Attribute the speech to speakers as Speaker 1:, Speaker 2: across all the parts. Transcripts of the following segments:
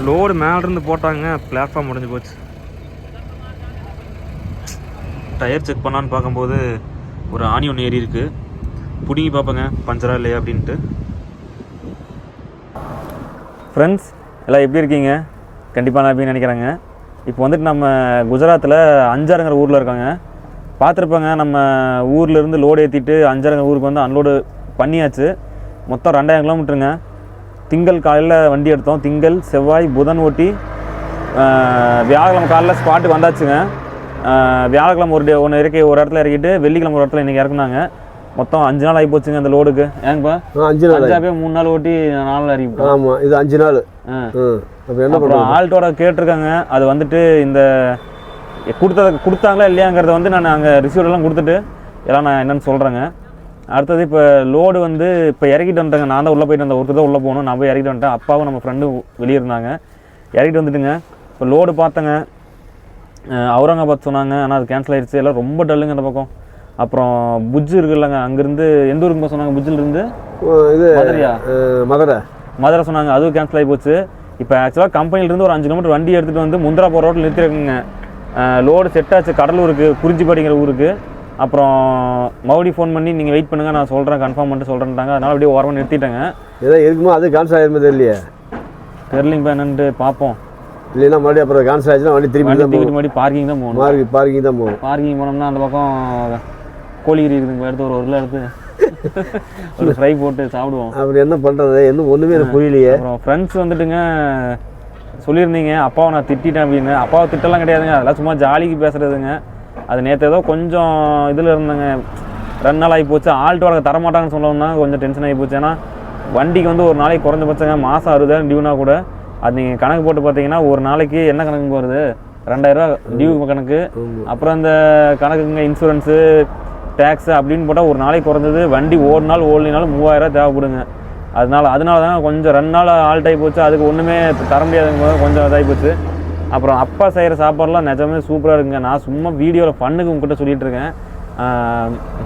Speaker 1: Load மேலேருந்து போட்டாங்க, platform முடிஞ்சு போச்சு. டயர் செக் பண்ணான்னு பார்க்கும்போது ஒரு ஆணி ஒன்று ஏறி இருக்குது. பிடிங்கி பார்ப்பேங்க பஞ்சரா இல்லையா அப்படின்ட்டு. ஃப்ரெண்ட்ஸ் எல்லாம் எப்படி இருக்கீங்க? கண்டிப்பாக நான் எப்படி நினைக்கிறேங்க. இப்போ வந்துட்டு நம்ம குஜராத்தில் அஞ்சாருங்கிற ஊரில் இருக்காங்க. பார்த்துருப்பாங்க, நம்ம ஊர்லேருந்து லோடு ஏற்றிட்டு அஞ்சாருங்கிற ஊருக்கு வந்து அன்லோடு பண்ணியாச்சு. மொத்தம் 2000 கிலோமீட்டருங்க. திங்கள் காலையில் வண்டி எடுத்தோம். திங்கள், செவ்வாய், புதன் ஓட்டி வியாழக்கிழமை காலையில் ஸ்பாட்டுக்கு வந்தாச்சுங்க. வியாழக்கிழமை ஒன்று இறக்கி ஒரு இடத்துல இறக்கிட்டு வெள்ளிக்கிழமை ஒரு இடத்துல இன்றைக்கி இறக்குனாங்க. மொத்தம் 5 நாள் ஆகி போச்சுங்க அந்த லோடுக்கு. ஏங்கப்பா
Speaker 2: 5 நாள்?
Speaker 1: 3 நாள் ஓட்டி 4 நாள் இறக்கி.
Speaker 2: ஆமாம், இது 5 நாள்.
Speaker 1: அப்புறம் ஆல்டோட கேட்டிருக்காங்க. அது வந்துட்டு இந்த கொடுத்தாங்களா இல்லையாங்கிறத வந்து நான் அங்கே ரிசீவ்டெல்லாம் கொடுத்துட்டு எல்லாம் நான் என்னென்னு சொல்கிறேங்க. அடுத்தது இப்போ லோடு வந்து இப்போ இறக்கிட்டு வந்துட்டேங்க. நான் தான் உள்ளே போயிட்டு வந்தேன். ஒருத்தர் தான் உள்ளே போகணும். நான் போய் இறக்கிட்டு வந்துட்டேன். அப்பாவும் நம்ம ஃப்ரெண்டும் வெளியே இருந்தாங்க. இறக்கிட்டு வந்துட்டுங்க. இப்போ லோடு பார்த்தேங்க, அவுரங்காபாத் சொன்னாங்க. ஆனால் அது கேன்சல் ஆகிடுச்சு. எல்லாம் ரொம்ப டல்லுங்க அந்த பக்கம். அப்புறம் புஜ்ஜு இருக்குல்லங்க, அங்கேருந்து எந்த ஊருக்கு சொன்னாங்க? புஜ்ஜிலிருந்து
Speaker 2: இது
Speaker 1: மதுரையா? மதுரை சொன்னாங்க. அதுவும் கேன்சல் ஆகி போச்சு. இப்போ ஆக்சுவலாக கம்பெனிலேருந்து ஒரு 5 கிலோமீட்டர் வண்டி எடுத்துகிட்டு வந்து முந்திரா போகிற ரோட்டில் நிறுத்திருக்குங்க. லோடு செட் ஆச்சு கடலூருக்கு, குறிஞ்சிப்பாடிங்கிற ஊருக்கு. அப்புறம் மறுபடியும் ஃபோன் பண்ணி நீங்கள் வெயிட் பண்ணுங்கள், நான் சொல்கிறேன், கன்ஃபார்ம் பண்ணிட்டு சொல்கிறேன்ட்டாங்க. அதனால் அப்படியே ஓரமாக நிறுத்திட்டேங்க.
Speaker 2: ஏதோ இருக்குமோ அது கேன்சல் ஆகிருமே தெரியலையே.
Speaker 1: தெரியலிங்கப்பா என்னன்ட்டு பார்ப்போம்.
Speaker 2: இல்லைன்னா மறுபடியும் அப்புறம் கேன்சல் ஆச்சுன்னா வண்டி திருப்பி
Speaker 1: மறுபடியும் பார்க்கிங் தான் போகணும்.
Speaker 2: பார்க்கிங் தான் போகணும்.
Speaker 1: பார்க்கிங் போனோம்னா அந்த பக்கம் கோழிகிரி இருக்குதுங்க, எடுத்து ஒரு கிலோ எடுத்து ஒரு ஃப்ரை போட்டு சாப்பிடுவோம்.
Speaker 2: அப்படி என்ன பண்ணுறது? இன்னும் ஒன்றுமே எனக்கு புரியலையே.
Speaker 1: அப்புறம் ஃப்ரெண்ட்ஸ் வந்துட்டுங்க சொல்லியிருந்தீங்க அப்பாவை நான் திட்டேன் அப்படின்னு. அப்பாவை திட்டலாம் கிடையாதுங்க, அதெல்லாம் சும்மா ஜாலிக்கு பேசுகிறதுங்க. அது நேற்று ஏதோ கொஞ்சம் இதில் இருந்தேங்க, 2 நாள் ஆகி போச்சு. ஆல்டோட தரமாட்டாங்கன்னு சொல்லணும்னா கொஞ்சம் டென்ஷன் ஆகி போச்சு. ஏன்னா வண்டிக்கு வந்து ஒரு நாளைக்கு குறைஞ்சபட்சங்க மாதம் 60,000 டியூனா கூட அது நீங்கள் கணக்கு போட்டு பார்த்தீங்கன்னா ஒரு நாளைக்கு என்ன கணக்கு போகிறது? 2000 ரூபா டியூ கணக்கு. அப்புறம் இந்த கணக்குங்க இன்சூரன்ஸு, டேக்ஸு அப்படின்னு போட்டால் ஒரு நாளைக்கு குறைஞ்சது வண்டி ஓடினாலும் 3000 ரூபா தேவைப்படுங்க. அதனால தான் கொஞ்சம் 2 நாள் ஆல்ட் ஆகி போச்சு. அதுக்கு ஒன்றுமே தர முடியாதுங்க, கொஞ்சம் இதாகி போச்சு. அப்புறம் அப்பா செய்கிற சாப்பாடுலாம் நிஜமே சூப்பராக இருக்குங்க. நான் சும்மா வீடியோவில் ஃபண்ணுக்கு உங்ககிட்ட சொல்லிகிட்டு இருக்கேன்.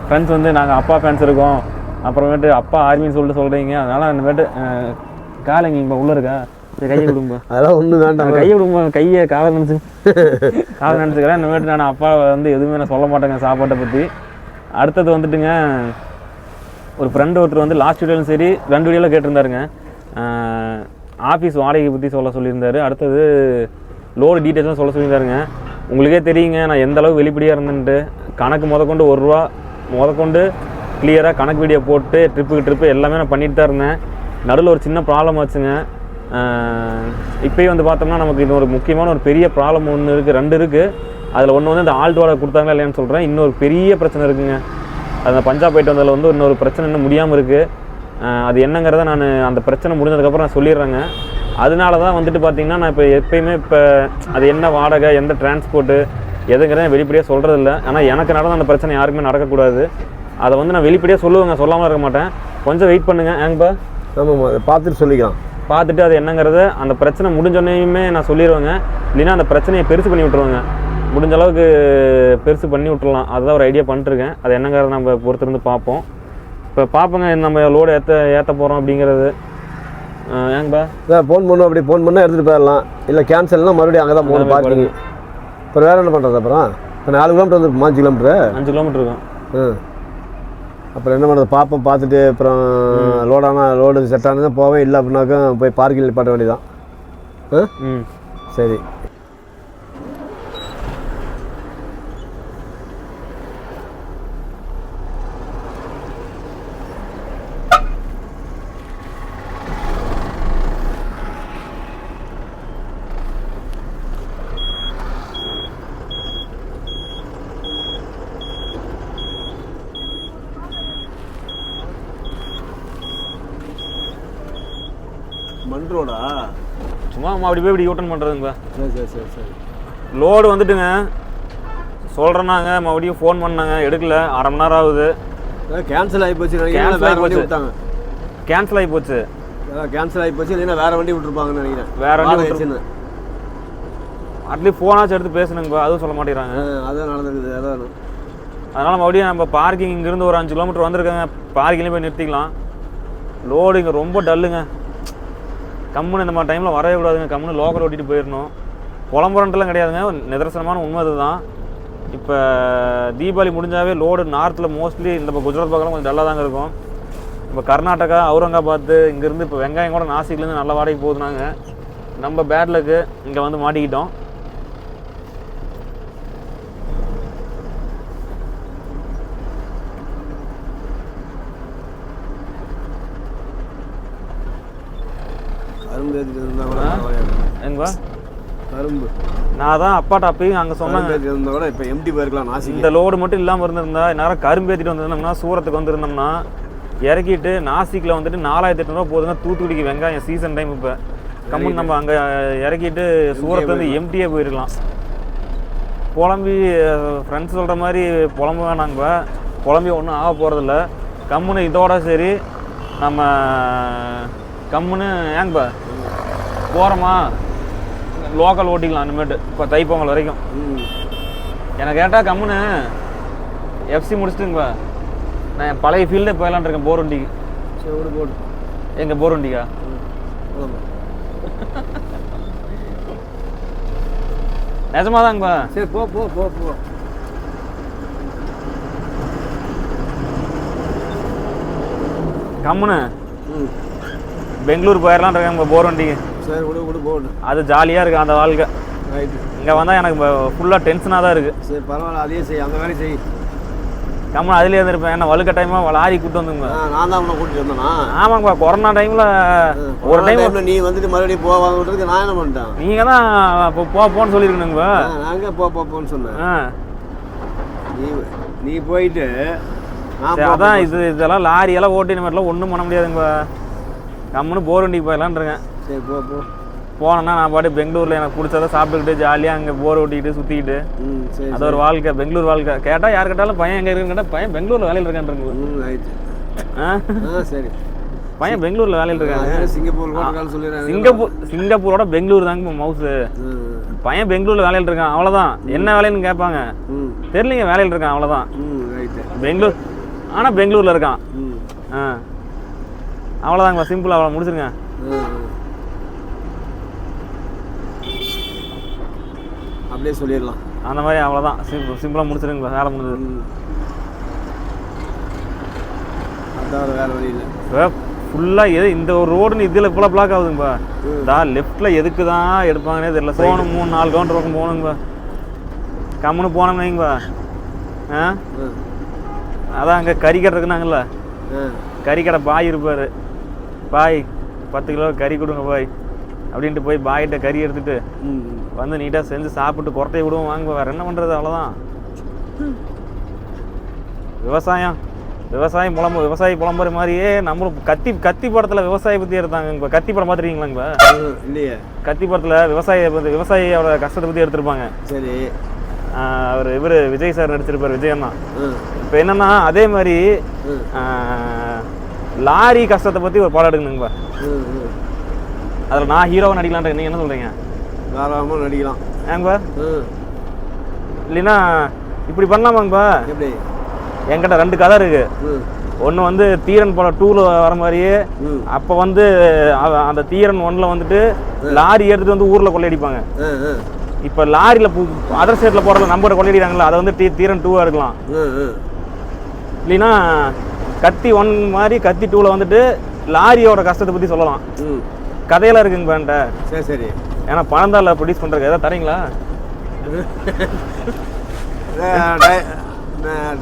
Speaker 1: ஃப்ரெண்ட்ஸ் வந்து நாங்கள் அப்பா ஃபேன்ஸ் இருக்கோம், அப்புறமேட்டு அப்பா ஆர்மின்னு சொல்லிட்டு சொல்கிறீங்க. அதனால் இந்தமேட்டு காலைங்க இப்போ உள்ளே இருக்கா, கையை கொடுங்க.
Speaker 2: அதெல்லாம் ஒன்றும் வேண்டாம்,
Speaker 1: கையை கொடுங்க. கையை காலை நினச்சிக்கிறேன். இந்தமேட்டு நான் அப்பா வந்து எதுவுமே நான் சொல்ல மாட்டேங்க சாப்பாட்டை பற்றி. அடுத்தது வந்துட்டுங்க, ஒரு ஃப்ரெண்டு ஒருத்தர் வந்து லாஸ்ட் வீடியோலும் சரி 2 வீடியோவில் கேட்டிருந்தாருங்க. ஆஃபீஸ் வாடகை பற்றி சொல்லியிருந்தாரு. அடுத்தது லோடு டீட்டெயில்ஸ்லாம் சொல்லியிருந்தாருங்க. உங்களுக்கே தெரியுங்க நான் எந்த அளவுக்கு வெளிப்படையாக இருந்துட்டு கணக்கு முதற்கொண்டு 1 ரூபா முதற்கொண்டு கிளியராக கணக்கு வீடியோ போட்டு ட்ரிப்பு எல்லாமே நான் பண்ணிட்டு தான் இருந்தேன். நடுவில் ஒரு சின்ன ப்ராப்ளம் ஆச்சுங்க. இப்போயும் வந்து பார்த்தோம்னா நமக்கு இது ஒரு முக்கியமான ஒரு பெரிய ப்ராப்ளம் ஒன்று இருக்குது, 2 இருக்குது. அதில் ஒன்று வந்து இந்த ஆல்டோட கொடுத்தாங்களா இல்லையான்னு சொல்கிறேன். இன்னொரு பெரிய பிரச்சனை இருக்குங்க. அந்த பஞ்சாப் போயிட்டு வந்ததில் வந்து இன்னொரு பிரச்சனை இன்னும் முடியாமல் இருக்குது. அது என்னங்கிறத நான் அந்த பிரச்சனை முடிஞ்சதுக்கப்புறம் நான் சொல்லிடுறேங்க. அதனால தான் வந்துட்டு பார்த்திங்கன்னா நான் எப்போயுமே அது என்ன வாடகை, எந்த டிரான்ஸ்போர்ட்டு எதுங்கிறத வெளிப்படையாக சொல்கிறதில்ல. ஆனால் எனக்கு நடந்த அந்த பிரச்சனை யாருக்குமே நடக்கக்கூடாது. அதை வந்து நான் வெளிப்படையாக சொல்லுவேங்க, சொல்லாமல் இருக்க மாட்டேன். கொஞ்சம் வெயிட் பண்ணுங்கள். ஏங்கப்பா?
Speaker 2: ஆமாம், அதை பார்த்துட்டு சொல்லிக்கலாம்.
Speaker 1: பார்த்துட்டு அது என்னங்கிறத அந்த பிரச்சனை முடிஞ்சோடனேயுமே நான் சொல்லிடுவேங்க. இல்லைன்னா அந்த பிரச்சனையை பெருசு பண்ணி விட்ருவேங்க. முடிஞ்ச அளவுக்கு பெருசு பண்ணி விட்டுடலாம். அதுதான் ஒரு ஐடியா பண்ணிட்டுருக்கேன். அது என்னங்கிறத நம்ம பொறுத்திருந்து பார்ப்போம். இப்போ பார்ப்போங்க நம்ம லோடு ஏற்ற போகிறோம் அப்படிங்கிறது. ஏங்கப்பா?
Speaker 2: ஃபோன் பண்ணுவோம். அப்படி ஃபோன் பண்ணால் எடுத்துகிட்டு போயிடலாம். இல்லை கேன்சல்னால் மறுபடியும் அங்கே தான் போகணும் பார்க்கிங். அப்புறம் வேறு என்ன பண்ணுறது? அப்புறம் இப்போ 4 கிலோமீட்டர் வந்து 5 கிலோமீட்டரு 5 கிலோமீட்டர் இருக்கும். அப்புறம் என்ன பண்ணுறது பார்ப்போம். பார்த்துட்டு அப்புறம் லோடு செட் ஆனது போவேன். இல்லை அப்படின்னாக்கா போய் பார்க்கிங் நிப்பாட்ட வேண்டியதான். சரி. மண்ரோடா?
Speaker 1: சும்மா அப்படி போய் இப்படி யூட்டன் பண்ணுறதுங்களா?
Speaker 2: சரி.
Speaker 1: லோடு வந்துட்டுங்க சொல்கிறேன்னாங்க. மறுபடியும் ஃபோன் பண்ணாங்க, எடுக்கல. அரை மணி நேரம் ஆகுது.
Speaker 2: கேன்சல் ஆகி போச்சு.
Speaker 1: கேன்சல் ஆகி போச்சு.
Speaker 2: இல்லைன்னா வேறு வண்டி விட்டுருப்பாங்கன்னு நினைக்கிறேன்.
Speaker 1: வேறு வண்டி விட்டுருச்சு. அட்லீஸ்ட் ஃபோனாச்சும் எடுத்து பேசுனுங்கப்பா, அதுவும் சொல்ல மாட்டேங்கிறாங்க.
Speaker 2: அதான் நடந்துருக்குது.
Speaker 1: அதனால் மறுபடியும் நம்ம பார்க்கிங் இங்கேருந்து ஒரு 5 கிலோமீட்டர் வந்திருக்காங்க. பார்க்கிங்லேயும் போய் நிறுத்திக்கலாம். லோடு இங்கே ரொம்ப டல்லுங்க. கம்முன்னு இந்த மாதிரி டைமில் வரவே கூடாதுங்க. கம்முன்னு லோக்கல் ஓட்டிகிட்டு போயிடணும். புலம்புறன்ட்டுலாம் கிடையாதுங்க, நிதர்சனமான உண்மை இதுதான். இப்போ தீபாவளி முடிஞ்சாவே லோடு நார்த்தில் மோஸ்ட்லி இந்த குஜராத் பக்கம் கொஞ்சம் டல்லாக தாங்க இருக்கும். இப்போ கர்நாடகா, அவுரங்காபாத் இங்கேருந்து இப்போ வெங்காயம் கூட நாசிக்லேருந்து நல்ல வாடகைக்கு போகுதுனாங்க. நம்ம பேட்லுக்கு இங்கே வந்து மாட்டிக்கிட்டோம்.
Speaker 2: கரும்பு
Speaker 1: எங்கப்பா
Speaker 2: கரும்பு
Speaker 1: நான் தான் அப்பாட்ட அப்பயும் அங்கே சொன்னாங்க
Speaker 2: கூட இப்போ எம்டி போயிருக்கலாம் நாசிக்.
Speaker 1: இந்த லோடு மட்டும் இல்லாமல் இருந்திருந்தா நேரம் கரும்பு ஏற்றிட்டு வந்திருந்தோம்னா சூரத்துக்கு வந்திருந்தோம்னா இறக்கிட்டு நாசிக்கில் வந்துட்டு 4800 போதுங்க. தூத்துக்குடிக்கு வெங்காயம் சீசன் டைம். இப்போ கம்முன்னு நம்ம அங்கே இறக்கிட்டு சூரத்து வந்து எம்டியே போயிருக்கலாம். புலம்பி ஃப்ரெண்ட்ஸ் சொல்கிற மாதிரி புலம்பு வேணாங்க, புலம்பி ஒன்றும் ஆக போகிறதில்ல. கம்முன்னு இதோட சரி நம்ம கம்முன்னு ஏங்கப்பா போகிறோமா லோக்கல் ஓட்டிக்கலாம் இனிமேட்டு. இப்போ தைப்பொங்கல் வரைக்கும் எனக்கு கேட்டால் கம்முன்னு எஃப்சி முடிச்சுட்டுங்கப்பா நான் பழைய ஃபீல்டே போயிடலான் இருக்கேன். போர் வண்டிக்கு.
Speaker 2: சரி போடு.
Speaker 1: எங்கள் போர் வண்டிக்கா? நிஜமாதாங்கப்பா.
Speaker 2: சரி போ போ போ போ.
Speaker 1: கம்முன்னு பெங்களூர் போயிடலான் இருக்கேன் போர் வண்டிக்கு.
Speaker 2: சரி விடு விடு போடு.
Speaker 1: அது ஜாலியாக இருக்குது அந்த வாழ்க்கை.
Speaker 2: ரைட்டு.
Speaker 1: இங்கே வந்தால் எனக்கு ஃபுல்லாக டென்ஷனாக தான் இருக்குது.
Speaker 2: சரி பரவாயில்ல, அதையே செய், அந்த வேலையை செய்.
Speaker 1: கம்முன்னு அதிலே இருந்திருப்பேன். ஏன்னா வழுக்க டைமாக லாரி கூப்பிட்டு வந்துங்க.
Speaker 2: நான் தான் உன்னை கூட்டிட்டு வந்தேனா?
Speaker 1: ஆமாங்கப்பா, கொரோனா டைமில் ஒரு டைம்
Speaker 2: நீ வந்துட்டு மறுபடியும் போவாங்கிறதுக்கு நான் என்ன பண்ணிட்டேன்?
Speaker 1: நீங்கள் தான் இப்போ போன்னு சொல்லியிருக்கணுங்கப்பா.
Speaker 2: நாங்கள் போன்னு சொன்னேன். நீ போயிட்டு
Speaker 1: அதான் இதெல்லாம் லாரியெல்லாம் ஓட்டி இந்த மாதிரிலாம் ஒன்றும் பண்ண முடியாதுங்கப்பா. கம்முன்னு போர் வண்டிக்கு போயிடலான்றேங்க.
Speaker 2: சரி போ போ.
Speaker 1: போனேன்னா நான் பாட்டு பெங்களூரில் எனக்கு பிடிச்சதை சாப்பிட்டுக்கிட்டு ஜாலியாக அங்கே போர் ஓட்டிக்கிட்டு சுற்றிக்கிட்டு அது ஒரு வாழ்க்கை. பெங்களூர் வாழ்க்கை. கேட்டால் யார் கேட்டாலும் பையன் எங்கே இருக்குன்னு கேட்டால் பையன் பெங்களூரில் வேலையில் இருக்கான்றாங்க.
Speaker 2: சரி
Speaker 1: பையன் பெங்களூரில் வேலையில் இருக்காங்க. சிங்கப்பூரோட பெங்களூர் தாங்க மவுசு. பையன் பெங்களூரில் வேலையில் இருக்கான், அவ்வளோதான். என்ன வேலைன்னு கேட்பாங்க, தெரியலிங்க வேலையில் இருக்கான், அவ்வளோதான். பெங்களூர் ஆனால் பெங்களூரில் இருக்கான். அவ்வளோதாங்கப்பா, சிம்பிள். அவ்வளோ முடிச்சிருங்க.
Speaker 2: அப்படியே சொல்லிடலாம்
Speaker 1: அந்த மாதிரி. அவ்வளோதான், சிம்பிளாக முடிச்சிருங்க, வேலை முடிஞ்சது.
Speaker 2: அதான் வேலை வழி இல்லை.
Speaker 1: ஃபுல்லாக எது இந்த ஒரு ரோடுன்னு இதில் இப்போலாம் பிளாக் ஆகுதுங்கப்பா. தான் லெஃப்ட்டில் எதுக்கு தான் எடுப்பாங்கன்னே தெரியல. போகணும் 3-4 கிலோமீட்டர் பக்கம் போகணுங்கப்பா. கம்முன்னு போனோம்னு வைங்கப்பா. அதான் அங்கே கறிக்கடை இருக்குனாங்கல்ல, கறிக்கடை பாய் இருப்பார். பாய் 10 கிலோ கறி கொடுங்க பாய் அப்படின்ட்டு போய் பாய்கிட்ட கறி எடுத்துகிட்டு வந்து நீட்டாக செஞ்சு சாப்பிட்டு கொரட்டையை விடுவோம் வாங்க. வேறு என்ன பண்ணுறது, அவ்வளோதான். விவசாயி புலம்புற மாதிரியே நம்மளும் கத்தி படத்தில் விவசாய பற்றி எடுத்தாங்க. இப்போ கத்தி படம் பார்த்துருக்கீங்களாங்க?
Speaker 2: இல்லையே. கத்தி
Speaker 1: படத்தில் விவசாயியோட கஷ்டத்தை பற்றி எடுத்திருப்பாங்க.
Speaker 2: சரி.
Speaker 1: இவர் விஜய் சார் நடிச்சிருப்பார், விஜயன் தான். இப்போ என்னன்னா அதே மாதிரி லாரி கஷ்டத்தை பற்றி ஒரு பாடம் எடுக்கணுங்கப்பா. அதில் நான் ஹீரோவை நடிக்கலான்ற, நீங்கள் என்ன சொல்கிறீங்க?
Speaker 2: தாராளமாக நடிக்கலாம்
Speaker 1: ஏங்கப்பா. இல்லைன்னா இப்படி பண்ணலாமாங்கப்பா?
Speaker 2: எப்படி?
Speaker 1: என்கிட்ட 2 கதை இருக்கு. ஒன்று வந்து தீரன் படம் 2ல வர மாதிரியே, அப்போ வந்து அந்த தீரன் 1ல வந்துட்டு லாரி எடுத்துட்டு வந்து ஊரில் கொள்ளையடிப்பாங்க. இப்போ லாரியில் அதர் ஸ்டேட்டில் போகிறத நம்ம கொள்ளையடிக்கிறாங்களா, அதை வந்து தீரன் 2ஆக இருக்கலாம். இல்லைன்னா கத்தி 1 மாதிரி கத்தி 2ல வந்துட்டு லாரியோட கஷ்டத்தை பற்றி சொல்லலாம். கதையெல்லாம் இருக்குங்க பேண்ட.
Speaker 2: சரி சரி.
Speaker 1: ஏன்னா பணம் தான் இல்லை ப்ரொடியூஸ் பண்ணுறதுக்கு. எதாவது தரீங்களா?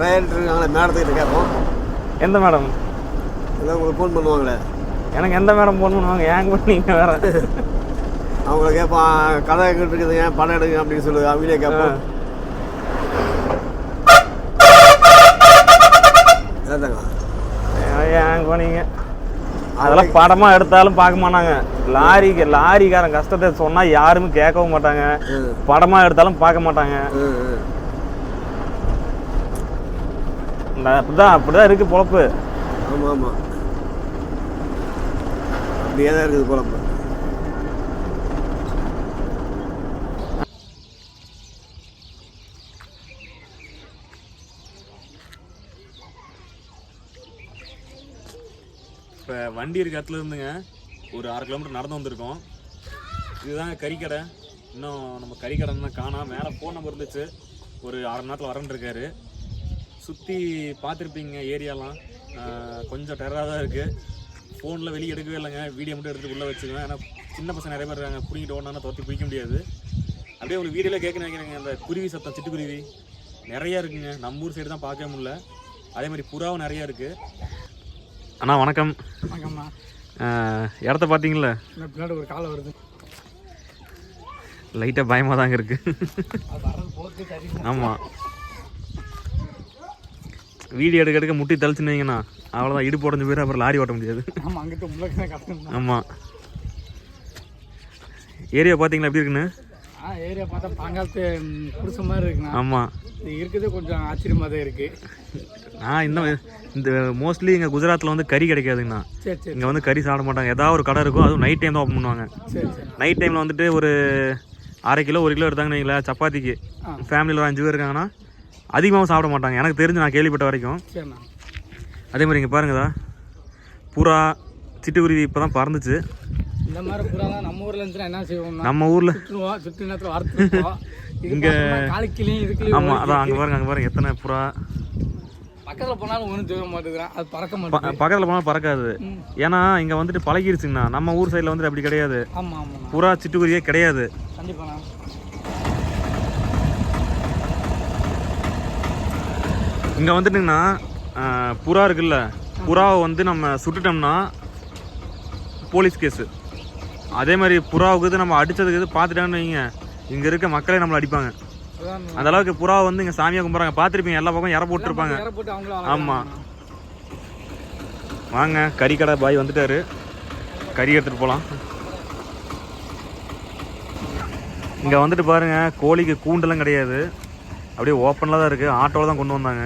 Speaker 2: டைரக்டர் இருக்காங்களே, மேடத்துக்கிட்ட கேட்போம்.
Speaker 1: எந்த மேடம்?
Speaker 2: ஏதாவது உங்களுக்கு ஃபோன் பண்ணுவாங்களே.
Speaker 1: எனக்கு எந்த மேடம் ஃபோன் பண்ணுவாங்க? ஏங்க நீங்கள் வேறு
Speaker 2: அவங்கள கேட்பான், கதை எங்கிட்ட இருக்குதுங்க, படம் எடுங்க அப்படின்னு சொல்லுது. அவங்களே கேட்போம்.
Speaker 1: ஏங்க போனீங்க? அதெல்லாம் படமாக எடுத்தாலும் பார்க்க மாட்டாங்க. லாரிக்காரன் கஷ்டத்தை சொன்னால் யாருமே கேட்கவும் மாட்டாங்க. படமாக எடுத்தாலும் பார்க்க மாட்டாங்க. அப்படிதான் இருக்கு பொழப்பு.
Speaker 2: ஆமாம் ஆமாம், அப்படியே தான் இருக்குது பொழப்பு.
Speaker 1: இப்போ வண்டி இருக்க இடத்துல இருந்துங்க ஒரு 1/2 கிலோமீட்டர் நடந்து வந்திருக்கோம். இதுதாங்க கறிக்கடை. இன்னும் நம்ம கறிக்கடைன்னா காணோம். மேலே ஃபோன் நம்பர் இருந்துச்சு, ஒரு 1/2 மணி நேரத்தில் வரேன்னு இருக்காரு. சுற்றி பார்த்துருப்பீங்க ஏரியாலாம், கொஞ்சம் டெரராக தான் இருக்குது. ஃபோனில் வெளியே எடுக்கவே இல்லைங்க, வீடியோ மட்டும் எடுத்துகிட்டு உள்ளே வச்சுக்குவேன். ஏன்னா சின்ன பசங்க நிறைய பேர் இருக்காங்க, பிடிக்கிட்டு ஓடனா துரத்தி பிடிக்க முடியாது. அப்படியே உங்களுக்கு வீடியோவில் கேட்க நினைக்கிறேங்க, அந்த குருவி சத்தம், சிட்டுக்குருவி நிறையா இருக்குங்க. நம்ம ஊர் சைடு தான் பார்க்கவே முடியல. அதே மாதிரி புறாவும் நிறையா இருக்குது. அண்ணா வணக்கம்.
Speaker 3: வணக்கம்ண்ணா.
Speaker 1: இடத்த பார்த்தீங்களா?
Speaker 3: பின்னாடி ஒரு காலை வருது,
Speaker 1: லைட்டாக பயமாக தாங்க இருக்குது. ஆமாம், வீடியோ எடுக்க முட்டி தெளிச்சுனீங்கன்னா அவ்வளோதான், இடுப்பு உடஞ்ச பேர் அப்புறம் லாரி ஓட்ட முடியாது.
Speaker 3: ஆமாம், அங்கிட்ட முள்ளக்கு கஷ்டம்.
Speaker 1: ஆமாம். ஏரியா பார்த்தீங்களா எப்படி இருக்குன்னு?
Speaker 3: ஏரியா பார்த்தா பாங்காலத்து குடிசை மாதிரி இருக்குண்ணா.
Speaker 1: ஆமாம்,
Speaker 3: இது இருக்கிறது கொஞ்சம் ஆச்சரியமாக தான் இருக்குது.
Speaker 1: இந்த மோஸ்ட்லி இங்கே குஜராத்தில் வந்து கறி கிடைக்காதுங்கண்ணா.
Speaker 3: சரி சரி.
Speaker 1: இங்கே வந்து கறி சாப்பிட மாட்டாங்க. ஏதாவது ஒரு கடை இருக்கும், அதுவும் நைட் டைம் தான் ஓப்பன் பண்ணுவாங்க.
Speaker 3: சரி சரி.
Speaker 1: நைட் டைமில் வந்துட்டு ஒரு 1/2 கிலோ 1 கிலோ எடுத்தாங்கன்னு வைங்களேன், சப்பாத்திக்கு ஃபேமிலியில் ஒரு 5 பேர் இருக்காங்கன்னா அதிகமாகவும் சாப்பிட மாட்டாங்க, எனக்கு தெரிஞ்சு நான் கேள்விப்பட்ட வரைக்கும்.
Speaker 3: சரிண்ணா.
Speaker 1: அதே மாதிரி இங்கே பாருங்கதா, புறா, சிட்டுக்குருவி இப்போ தான் பறந்துச்சு.
Speaker 3: இந்த மாதிரி புறாலாம் நம்ம ஊரில் இருந்துச்சுன்னா என்ன செய்வோம்னா,
Speaker 1: நம்ம ஊரில்
Speaker 3: சுற்றுவோம், சுற்றி நேரத்தில் வறுத்துருவோம்.
Speaker 1: இங்கே
Speaker 3: காலைக்கிலையும் இதுக்குலையும்.
Speaker 1: ஆமாம், அதான் அங்கே பாருங்க எத்தனை புறா.
Speaker 3: பக்கத்தில் போனாலும் ஒன்றும் செய்ய மாட்டேங்கிறான், அது பறக்க மாட்டேங்குது.
Speaker 1: பக்கத்தில் போனால் பறக்காது, ஏன்னா இங்கே வந்துட்டு பழகிருச்சுங்கண்ணா. நம்ம ஊர் சைடில் வந்துட்டு அப்படி கிடையாது.
Speaker 3: ஆமாம் ஆமாம்,
Speaker 1: புறா சிட்டுக்குருவியே கிடையாது.
Speaker 3: கண்டிப்பாண்ணா.
Speaker 1: இங்கே வந்துட்டுங்கண்ணா புறா இருக்குல்ல, புறாவை வந்து நம்ம சுட்டுட்டோம்னா போலீஸ் கேஸு. அதே மாதிரி புறாவுக்கு நம்ம அடித்ததுக்கு இது பார்த்துட்டாங்கன்னு வைங்க, இங்கே இருக்க மக்களே நம்மளை அடிப்பாங்க. அந்த அளவுக்கு புறாவை வந்து இங்கே சாமியாக கும்பிட்றாங்க. பார்த்துருப்பீங்க, எல்லா பக்கம் இற போட்டுருப்பாங்க. ஆமாம். வாங்க, கறிக்கடை பாய் வந்துட்டாரு, கறி எடுத்துகிட்டு போகலாம். இங்கே வந்துட்டு பாருங்கள், கோழிக்கு கூண்டெல்லாம் கிடையாது, அப்படியே ஓப்பனில் தான் இருக்குது. ஆட்டோவில் தான் கொண்டு வந்தாங்க.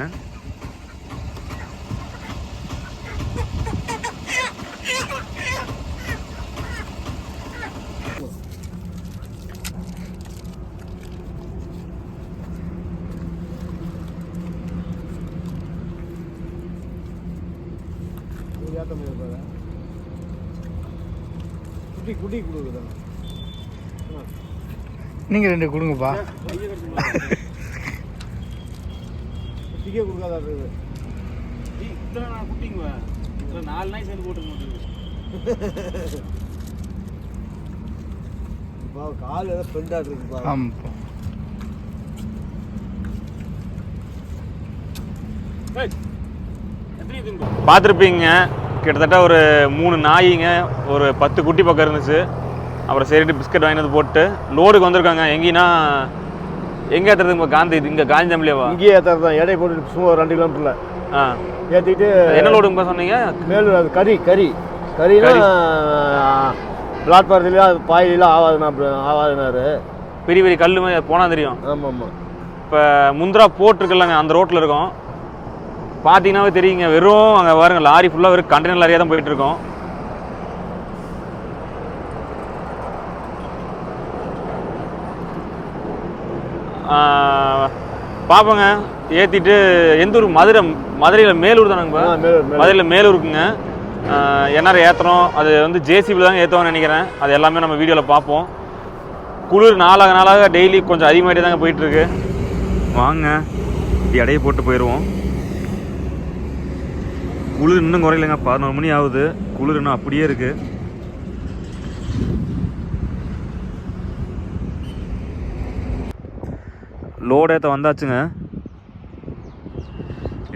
Speaker 2: குட்டி கொடுக்குதா?
Speaker 3: நீங்கள் 2 கொடுங்கப்பா.
Speaker 2: குட்டிக்கே கொடுக்காதா?
Speaker 1: நான் குட்டிங்க 4 நாய் சேர்ந்து போட்டுருக்கோம்.
Speaker 2: கால் ஏதாவது ஃப்ரெண்டாக இருக்குப்பா.
Speaker 3: ஆமாப்பா.
Speaker 1: பார்த்துருப்பீங்க, கிட்டத்தட்ட ஒரு 3 நாய்ங்க, ஒரு 10 குட்டி பக்கம் இருந்துச்சு. அப்புறம் சரிட்டு பிஸ்கட் வாங்கிட்டு வந்து போட்டு லோடுக்கு வந்திருக்காங்க. எங்கேன்னா எங்கே ஏற்றுறதுங்க? இப்போ காந்தி, இங்கே காந்தி தம்பிலேவா?
Speaker 2: இங்கேயே ஏற்றுறது தான், எடை போட்டு சும்மா 2 கிலோமீட்டரில் ஏற்றிட்டு.
Speaker 1: என்ன லோடுங்கப்பா சொன்னீங்க?
Speaker 2: மேலூர். அது கறினா பிளாட்ஃபார்ம்லேயே அது பாயிலாம் ஆகாதுனாரு.
Speaker 1: பெரிய பெரிய கல் போனால் தெரியும்.
Speaker 2: ஆமாம் ஆமாம்.
Speaker 1: இப்போ முந்திரா போட்டிருக்குல்லங்க, அந்த ரோட்டில் இருக்கும், பார்த்தீங்கன்னாவே தெரியுங்க. வெறும் அங்கே பாருங்க, லாரி ஃபுல்லாக வெறும் கண்டெய்னர் லாரியாக தான் போயிட்டுருக்கோம். பார்ப்போங்க, ஏற்றிட்டு எந்த ஊர்? மதுரையில் மேலூர் தானேங்கப்பா? மதுரையில் மேலூருக்குங்க. என்ஆர் ஏற்றுறோம், அது வந்து ஜேசிபியில் தாங்க ஏற்றுவோம்னு நினைக்கிறேன். அது எல்லாமே நம்ம வீடியோவில் பார்ப்போம். குளிர் நாளாக டெய்லி கொஞ்சம் அதிகமாகிட்டே தாங்க போயிட்டுருக்கு. வாங்க, இப்படி எடையை போட்டு போயிடுவோம். குளிர் இன்னும் குறையிலங்க, 11 மணி ஆகுது, குளிர் இன்னும் அப்படியே இருக்கு. லோடு ஏற்ற வந்தாச்சுங்க.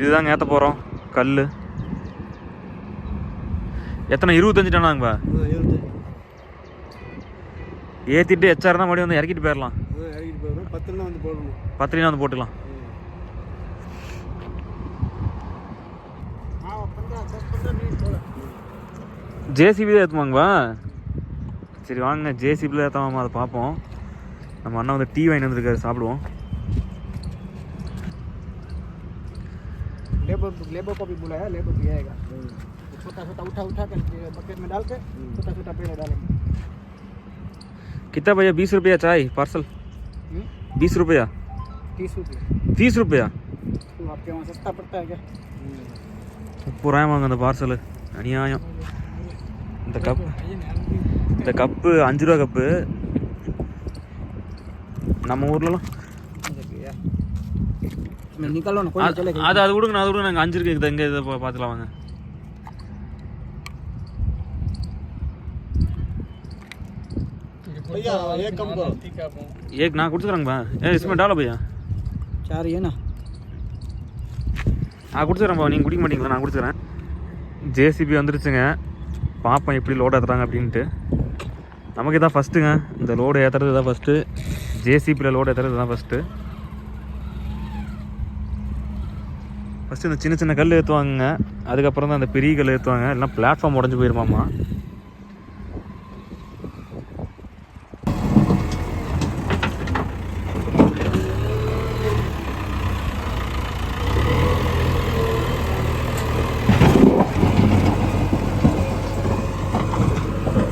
Speaker 1: இதுதாங்க ஏற்ற போகிறோம் கல். எத்தனை? 25 டன்னாங்கப்பா. ஏற்றிட்டு எச்ஆர் தான் மறுபடியும் வந்து இறக்கிட்டு போயிடலாம்.
Speaker 2: 10 வந்து போடணும்.
Speaker 1: 10 வந்து போட்டுக்கலாம். ஜேசிபி தான் ஏற்றுவாங்கப்பா. சரி வாங்க, ஜேசிபியில் ஏற்றாமா அதை பார்ப்போம். நம்ம அண்ணா வந்து டீ வாங்கி வந்துருக்காரு, சாப்பிடுவோம்.
Speaker 3: लेबर को भी बुलाया, लेबर भी आएगा। छोटा छोटा उठा कर बकेट में डाल के छोटा छोटा पेड़ डालेंगे।
Speaker 1: कितना भैया? 20 रुपया चाय पार्सल? 20 रुपया?
Speaker 3: 30 रुपये।
Speaker 1: 30 रुपया?
Speaker 3: तो आपके वहाँ सस्ता पड़ता है क्या?
Speaker 1: 30 ரூபாய் வாங்க அந்த பார்சல், அநியாயம். இந்த கப்பு 5 ரூபா கப்பு. நம்ம ஊர்லலாம் அது கொடுங்க, அது கொடுங்க. நாங்கள் 5 இருக்கு இங்கே இதை பார்த்துக்கலாம் வாங்க. एक நான் குடிச்சுக்கிறேங்கப்பா. इसमें डालो भैया
Speaker 3: 4 है ना.
Speaker 1: நான் குடிச்சுக்கிறேன்ப்பா, நீங்கள் குடிக்க மாட்டீங்களா? நான் குடிச்சுக்கிறேன். ஜேசிபி வந்துருச்சுங்க, பார்ப்போம் எப்படி லோடு ஏற்றுறாங்க அப்படின்ட்டு. நமக்கு இதான் ஃபஸ்ட்டுங்க, இந்த லோடு ஏற்றுறது தான் ஃபஸ்ட்டு. ஜேசிபியில் லோடு ஏற்றுறது தான் ஃபஸ்ட்டு இந்த சின்ன சின்ன கல் ஏற்றுவாங்க, அதுக்கப்புறம் தான் அந்த பெரிய கல் ஏற்றுவாங்க. இல்லைனா பிளாட்ஃபார்ம் உடஞ்சி போயிருமாம்மா.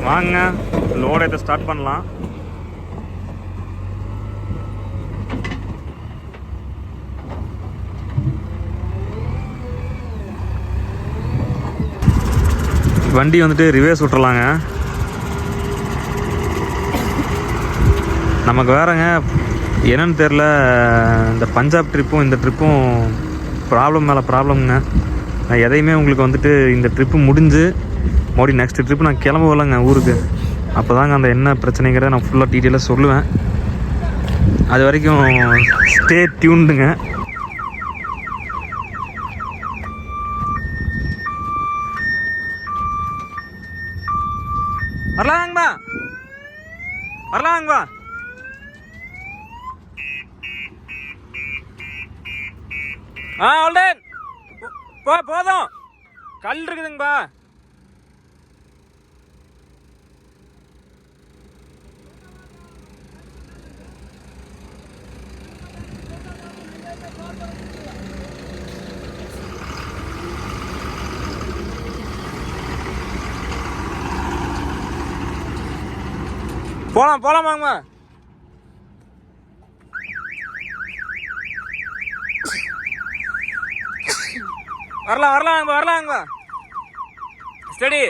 Speaker 1: வாங்க லோடு ஏற்ற ஸ்டார்ட் பண்ணலாம். வண்டி வந்துட்டு ரிவேர்ஸ் விட்டுறலாங்க. நமக்கு வேறங்க என்னன்னு தெரில, இந்த பஞ்சாப் ட்ரிப்பும் இந்த ட்ரிப்பும் ப்ராப்ளம் மேலே ப்ராப்ளம்ங்க. நான் எதையுமே உங்களுக்கு வந்துட்டு இந்த ட்ரிப்பு முடிஞ்சு மறுபடியும் நெக்ஸ்ட் ட்ரிப்பு நான் கிளம்ப வரலங்க ஊருக்கு. அப்போ தாங்க அந்த என்ன பிரச்சனைங்கிறத நான் ஃபுல்லாக டீட்டெயிலாக சொல்லுவேன். அது வரைக்கும் ஸ்டே டியூன்டுங்க. வரலாங்கப்பா, வரலாங்கப்பா. ஆல்டன் போதும், கல் இருக்குதுங்கப்பா. போலாமாங்கம்மா. வரலாங்கப்பா. ஸ்டடி.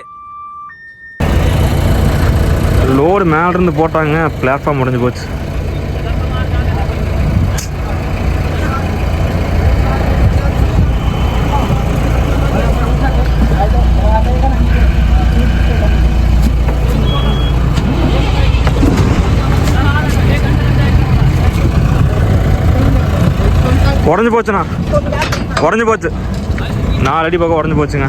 Speaker 1: லோடு மேல இருந்து போட்டாங்க, பிளாட்ஃபார்ம் உடஞ்சு போச்சு. உடஞ்சி போச்சுண்ணா, உடஞ்சி போச்சு. 4 அடி பக்கம் உடஞ்சி போச்சுங்க.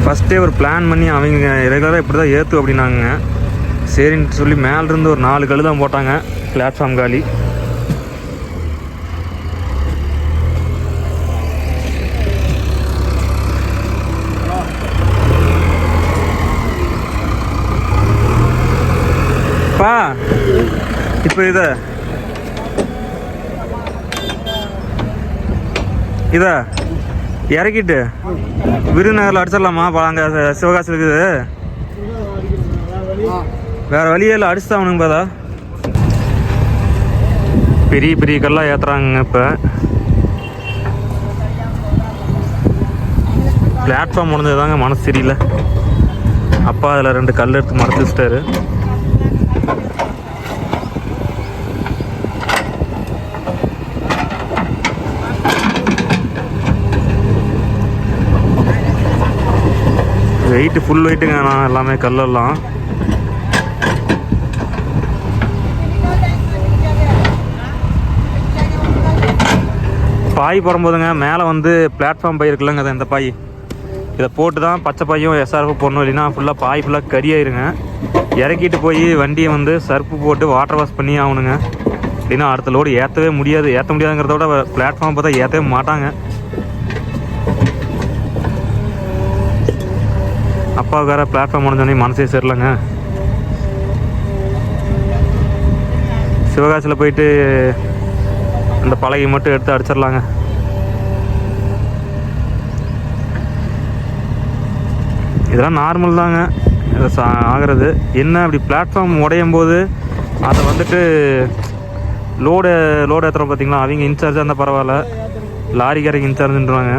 Speaker 1: ஃபஸ்ட்டே ஒரு பிளான் பண்ணி அவங்க ரெகுலராக இப்படி தான் ஏற்று அப்படின்னாங்க. சரின்னு சொல்லி மேலேருந்து ஒரு 4 கல் தான் போட்டாங்க, பிளாட்ஃபார்ம் காலி. இப்போ இதை இறக்கிட்டு விருதுநகரில் அடிச்சிடலாமா? அங்கே சிவகாசி இருக்குது, வேற வழியே இல்லை, அடிச்சு தான் அவனுங்க. பாதா பெரிய பெரிய கல்லாக ஏற்றுறாங்க. இப்போ பிளாட்ஃபார்ம் முடிஞ்சது தாங்க மனசு சரியில்லை. அப்பா அதில் 2 கல் எடுத்து மறைச்சி வச்சிட்டாரு. வெயிட்டு ஃபுல் வெயிட்டுங்க, நான் எல்லாமே கல்லெல்லாம். பாய் போடும்போதுங்க மேலே வந்து பிளாட்ஃபார்ம் பாய் இருக்குல்லங்க, அது இந்த பாய் இதை போட்டு தான் பச்சை பாயும் எஸ்ஆர்எஃப் போடணும். இல்லைன்னா ஃபுல்லாக பாய் ஃபுல்லாக கரியாயிருங்க. இறக்கிட்டு போய் வண்டியை வந்து சர்ப்பு போட்டு வாட்டர் வாஷ் பண்ணி ஆகணுங்க. இல்லைன்னா அடுத்த லோடு ஏற்றவே முடியாது. ஏற்ற முடியாதுங்கிறத விட பிளாட்ஃபார்ம் பார்த்தா ஏற்றவே மாட்டாங்க. அப்பாவுக்கு வேறு பிளாட்ஃபார்ம் முடிஞ்சோடனே மனசே சரியில்லைங்க. சிவகாசியில் போயிட்டு அந்த பலகை மட்டும் எடுத்து அடிச்சிடலாங்க. இதெல்லாம் நார்மல் தாங்க ஆகிறது. என்ன அப்படி பிளாட்ஃபார்ம் உடையும் போது அதை வந்துட்டு லோடு ஏற்றுறோம் பார்த்தீங்களா, அவங்க இன்சார்ஜாக இருந்தால் பரவாயில்ல, லாரிக்காரங்க இன்சார்ஜுன்றாங்க.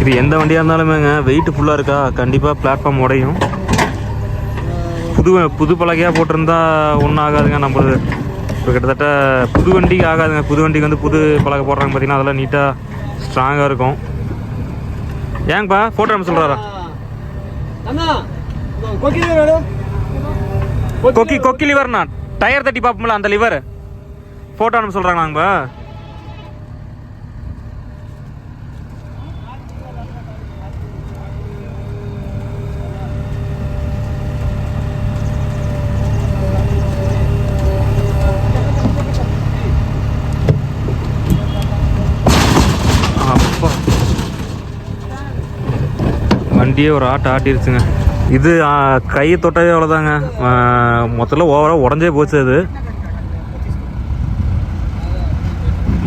Speaker 1: இது எந்த வண்டியாக இருந்தாலுமேங்க வெயிட் ஃபுல்லாக இருக்கா கண்டிப்பாக பிளாட்ஃபார்ம் உடையும். புது பலகையாக போட்டிருந்தா ஒன்றும் ஆகாதுங்க. நம்மளுது இப்போ கிட்டத்தட்ட புது வண்டிக்கு ஆகாதுங்க. புது வண்டிக்கு வந்து புது பலகை போடுறாங்க பார்த்தீங்கன்னா, அதெல்லாம் நீட்டாக ஸ்ட்ராங்காக இருக்கும். ஏங்கப்பா ஃபோட்டோ நம்ம சொல்கிறாரா? கொக்கி லிவர்ண்ணா, டயர் தட்டி பார்ப்போம்ல அந்த லிவர், ஃபோட்டோ நம்ம சொல்கிறாங்களாங்கப்பா. வண்டியே ஒரு ஆட்டிருச்சுங்க. இது கையை தொட்டவே அவ்வளோதாங்க, மொத்தத்தில் ஓவராக உடஞ்சே போச்சு. அது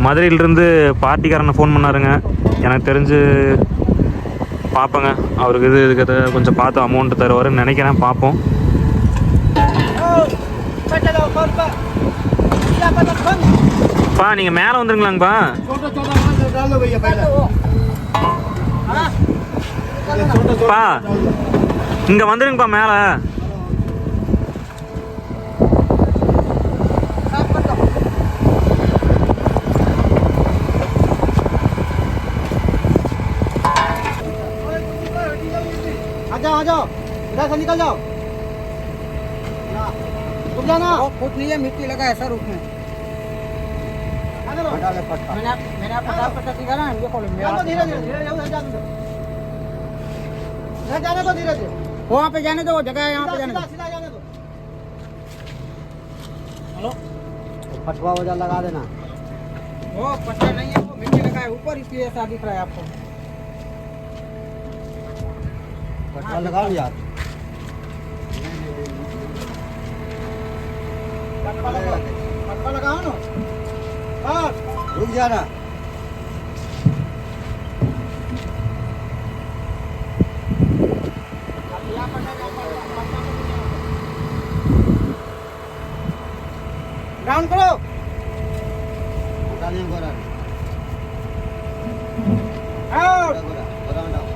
Speaker 1: மதுரையிலிருந்து பார்ட்டிக்காரனை ஃபோன் பண்ணாருங்க. எனக்கு தெரிஞ்சு பார்ப்பேங்க, அவருக்கு இதுக்கு கொஞ்சம் பார்த்து அமௌண்ட்டு தருவாருன்னு நினைக்கிறேன். பார்ப்போம். பா நீங்கள் மேலே வந்துருங்களாங்கப்பா. பா இங்கே வந்துருங்கப்பா மேலே.
Speaker 3: आ जाओ इधर से निकल जाओ। रुक जाना, कुछ नहीं है, मिट्टी लगा है सर उसमें। मैंने आपको डाल पट्टा दिखा ना, ये खोलो मेरा। धीरे धीरे जाने दो, धीरे धीरे वहाँ पे जाने दो, वो जगह है यहाँ पे जाने दो। सीधा जाने दो। हेलो, पटवा वजह लगा देना। वो पट्टा नहीं है, वो मिट्टी लगा है ऊपर, इसलिए ऐसा दिख रहा है आपको। पटवा लगाओ यार, पटवा लगाओ ना। हाँ रुक जाना। डाउन करो, डालिए गोरा आउट गोरा डाउन।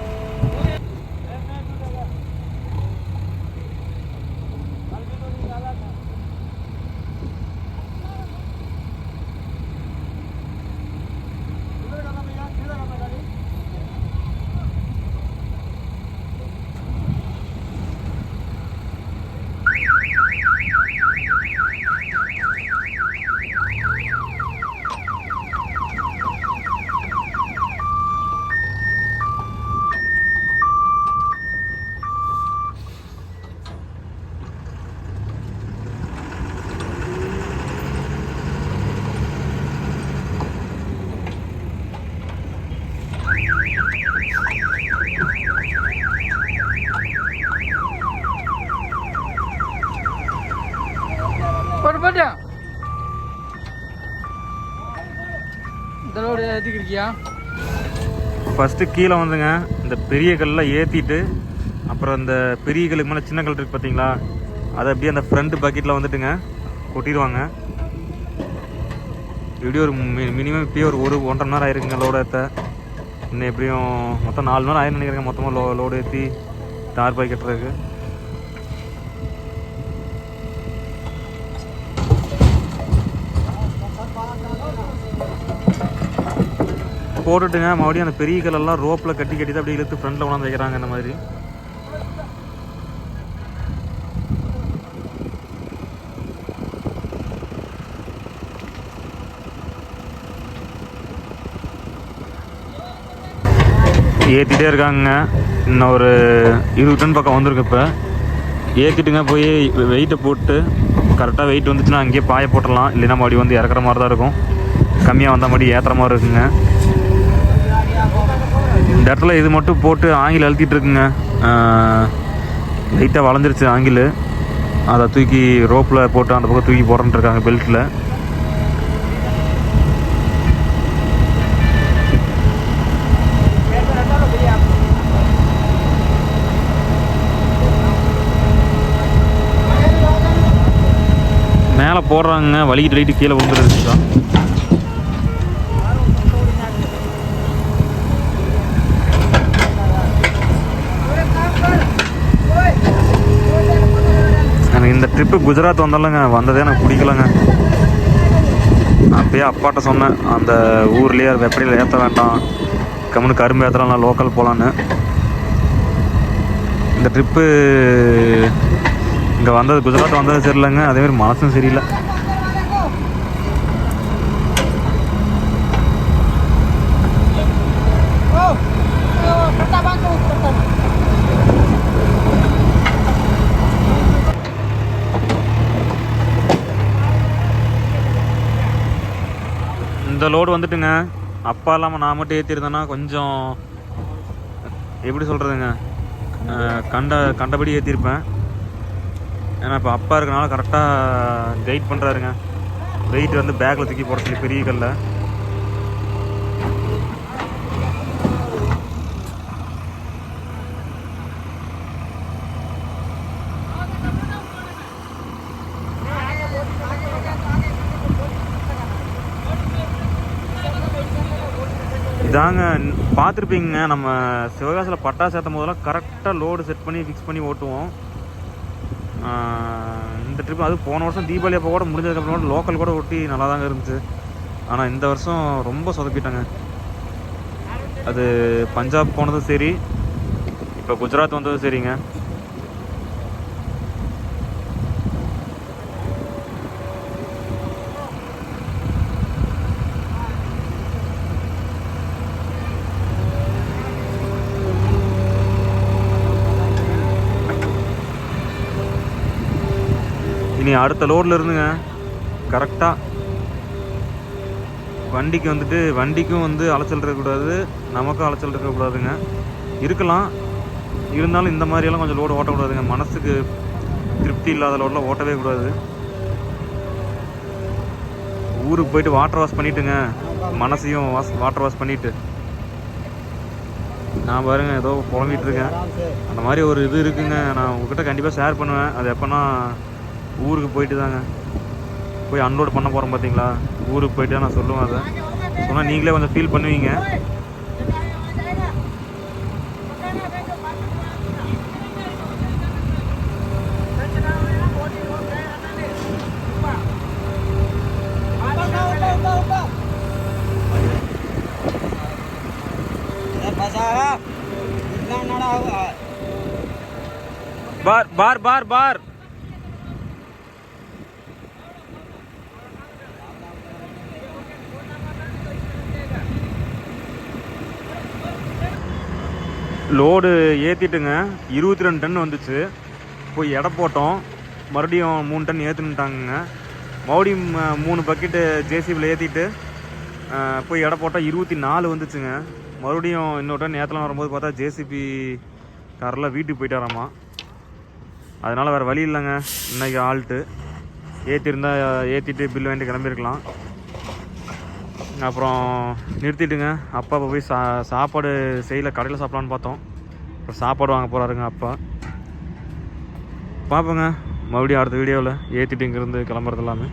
Speaker 1: ஃபஸ்ட்டு கீழே வந்துங்க இந்த பெரிய கல்லாம் ஏற்றிட்டு, அப்புறம் இந்த பெரிய கல்லுக்கு மேலே சின்ன கல் இருக்குது பார்த்தீங்களா, அதை அப்படியே அந்த ஃப்ரண்ட் பக்கெட்டில் வந்துட்டுங்க கொட்டிடுவாங்க. இப்படி ஒரு மினிமம் இப்போயே ஒரு 1.5 மணி நேரம் ஆயிருக்குங்க லோடு ஏற்ற. இன்னும் எப்படியும் மொத்தம் 4 மணி நேரம் ஆயிரம் நினைக்கிறேங்க மொத்தமாக லோடு ஏற்றி தார் பாய் கட்டுறதுக்கு. போட்டுட்டுங்க மறுபடியும் அந்த பெரிய கல்லெல்லாம் ரோப்பில் கட்டி தான் அப்படியே இழுத்து ஃப்ரண்ட்டில் கொண்டாந்து வைக்கிறாங்க. இந்த மாதிரி ஏற்றிட்டே இருக்காங்க. இன்னும் ஒரு 20 டன் பக்கம் வந்துருக்கு. இப்போ ஏற்றிட்டுங்க போய் வெயிட்டை போட்டு கரெக்டாக வெயிட் வந்துச்சுன்னா அங்கேயே பாய போட்டுடலாம். இல்லைன்னா மறுபடியும் வந்து இறக்குற மாதிரி தான் இருக்கும். கம்மியாக வந்தால் மறுபடியும் ஏற்றுற மாதிரி இருக்குங்க. இந்த இடத்துல இது மட்டும் போட்டு ஆங்கில் அழுத்திட்டு இருக்குங்க. லைட்டாக வளைஞ்சிருச்சு ஆங்கில். அதை தூக்கி ரோப்பில் போட்டு அந்த பக்கம் தூக்கி போடுறேன்ட்டு இருக்காங்க பெல்ட்டில். மேலே போடுறாங்க, வலிக்கிட்டு லைட்டு கீழே விழுந்துருச்சு தான். எனக்கு இந்த ட்ரிப்பு குஜராத் வந்தாலங்க, வந்ததே எனக்கு பிடிக்கலங்க. அப்பயே அப்பாட்ட சொன்னேன், அந்த ஊர்லேயே வெப்படியில் ஏற்ற வேண்டாம், கம்முன்னு கரும்பு ஏற்றலாம், நான் லோக்கல் போகலான்னு. இந்த ட்ரிப்பு இங்கே வந்தது, குஜராத் வந்தது சரியில்லைங்க, அதேமாதிரி மனசும் சரியில்லை. இந்த லோடு வந்துட்டுங்க, அப்பா இல்லாமல் நான் மட்டும் ஏற்றிருந்தேன்னா கொஞ்சம் எப்படி சொல்கிறதுங்க, கண்டபடி ஏற்றிருப்பேன். ஏன்னா இப்போ அப்பா இருக்கனால கரெக்டாக கைட் பண்ணுறாருங்க. வெயிட் வந்து பேக்கில் தூக்கி போட சொல்லி பெரிய கல்ல. இதாங்க பார்த்துருப்பீங்க, நம்ம சிவகாசியில் பட்டாசு ஏற்றும் போதெல்லாம் கரெக்டாக லோடு செட் பண்ணி ஃபிக்ஸ் பண்ணி ஓட்டுவோம். இந்த ட்ரிப் அது போன வருஷம் தீபாவளி அப்போ கூட முடிஞ்சதுக்கப்புறம் கூட லோக்கல் கூட ஒட்டி நல்லா தாங்க இருந்துச்சு. ஆனால் இந்த வருஷம் ரொம்ப சொதப்பிட்டாங்க. அது பஞ்சாப் போனதும் சரி, இப்போ குஜராத் வந்ததும் சரிங்க. இனி அடுத்த லோடில் இருந்துங்க கரெக்டாக வண்டிக்கு வந்துட்டு, வண்டிக்கும் வந்து அலைச்சல் இருக்கக்கூடாது, நமக்கும் அலைச்சல் இருக்கக்கூடாதுங்க. இருக்கலாம், இருந்தாலும் இந்த மாதிரியெல்லாம் கொஞ்சம் லோடு ஓட்டக்கூடாதுங்க. மனசுக்கு திருப்தி இல்லாத லோடெலாம் ஓட்டவே கூடாது. ஊருக்கு போயிட்டு வாட்டர் வாஷ் பண்ணிவிட்டுங்க, மனசையும் வாட்டர் வாஷ் பண்ணிவிட்டு நான் பாருங்க ஏதோ புலம்பிகிட்டு இருக்கேன். அந்த மாதிரி ஒரு இது இருக்குங்க, நான் உங்ககிட்ட கண்டிப்பாக ஷேர் பண்ணுவேன். அது எப்போனா ஊருக்கு போயிட்டு தாங்க, போய் அன்லோட் பண்ண போகிறோம் பார்த்தீங்களா, ஊருக்கு போயிட்டு நான் சொல்லுவேன். அதை சொன்னால் நீங்களே கொஞ்சம் ஃபீல் பண்ணுவீங்க. बार बार बार बार லோடு ஏற்றிட்டுங்க 22 டன் வந்துச்சு. போய் எடை போட்டோம், மறுபடியும் 3 டன் ஏற்றுனுட்டாங்க. மறுபடியும் 3 பக்கெட்டு ஜேசிபியில் ஏற்றிட்டு போய் எடை போட்டால் 24 வந்துச்சுங்க. மறுபடியும் இன்னொரு டன் ஏற்றலாம் வரும்போது பார்த்தா ஜேசிபி காரில் வீட்டுக்கு போயிட்டாராமா. அதனால் வேறு வழி இல்லைங்க, இன்றைக்கி ஆல்ட்டு ஏற்றிட்டு பில் வாங்கிட்டு கிளம்பியிருக்கலாம். அப்புறம் நிறுத்திட்டுங்க, அப்பா போய் சாப்பாடு செய்யல, கடையில் சாப்பிட்லான்னு பார்த்தோம். அப்புறம் சாப்பாடு வாங்க போகிறாருங்க அப்பா. பார்ப்போங்க மறுபடியும் அடுத்த வீடியோவில் ஏற்றிட்டு இங்கேருந்து கிளம்புறது எல்லாமே.